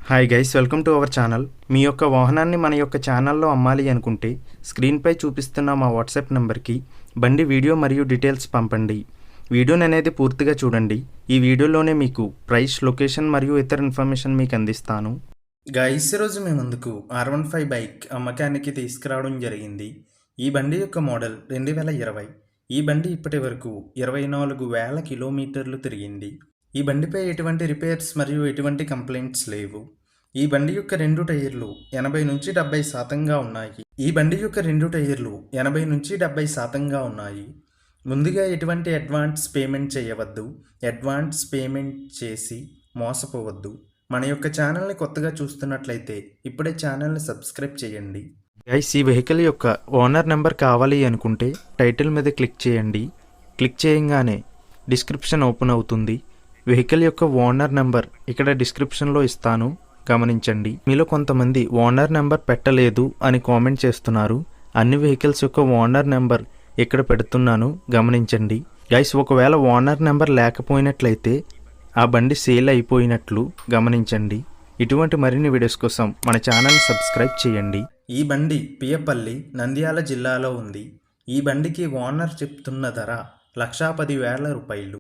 Hi guys, welcome to our channel. మీ యొక్క వాహనాన్ని మన యొక్క ఛానల్లో అమ్మాలి అనుకుంటే స్క్రీన్పై చూపిస్తున్న మా వాట్సాప్ నెంబర్కి బండి వీడియో మరియు డీటెయిల్స్ పంపండి. వీడియోని అనేది పూర్తిగా చూడండి. ఈ వీడియోలోనే మీకు ప్రైస్, లొకేషన్ మరియు ఇతర ఇన్ఫర్మేషన్ మీకు అందిస్తాను. గైస్, ఈరోజు మీ ముందుకు R15 బైక్ అమ్మకానికి తీసుకురావడం జరిగింది. ఈ బండి యొక్క మోడల్ 2020. ఈ బండి ఇప్పటి వరకు 24,000 కిలోమీటర్లు తిరిగింది. ఈ బండిపై ఎటువంటి రిపేర్స్ మరియు ఎటువంటి కంప్లైంట్స్ లేవు. ఈ బండి యొక్క 2 టైర్లు 80-70% ఉన్నాయి. ముందుగా ఎటువంటి అడ్వాన్స్ పేమెంట్ చేయవద్దు. అడ్వాన్స్ పేమెంట్ చేసి మోసపోవద్దు. మన యొక్క ఛానల్ని కొత్తగా చూస్తున్నట్లయితే ఇప్పుడే ఛానల్ని సబ్స్క్రైబ్ చేయండి. గైస్, ఈ వెహికల్ యొక్క ఓనర్ నెంబర్ కావాలి అనుకుంటే టైటిల్ మీద క్లిక్ చేయండి. క్లిక్ చేయగానే డిస్క్రిప్షన్ ఓపెన్ అవుతుంది. వెహికల్ యొక్క ఓనర్ నెంబర్ ఇక్కడ డిస్క్రిప్షన్లో ఇస్తాను, గమనించండి. మీలో కొంతమంది ఓనర్ నెంబర్ పెట్టలేదు అని కామెంట్ చేస్తున్నారు. అన్ని వెహికల్స్ యొక్క ఓనర్ నెంబర్ ఇక్కడ పెడుతున్నాను, గమనించండి. గైస్, ఒకవేళ ఓనర్ నెంబర్ లేకపోయినట్లయితే ఆ బండి సేల్ అయిపోయినట్లు గమనించండి. ఇటువంటి మరిన్ని వీడియోస్ కోసం మన ఛానల్ సబ్స్క్రైబ్ చేయండి. ఈ బండి పియపల్లి, నంద్యాల జిల్లాలో ఉంది. ఈ బండికి ఓనర్ చెప్తున్న ధర 1,10,000 రూపాయలు.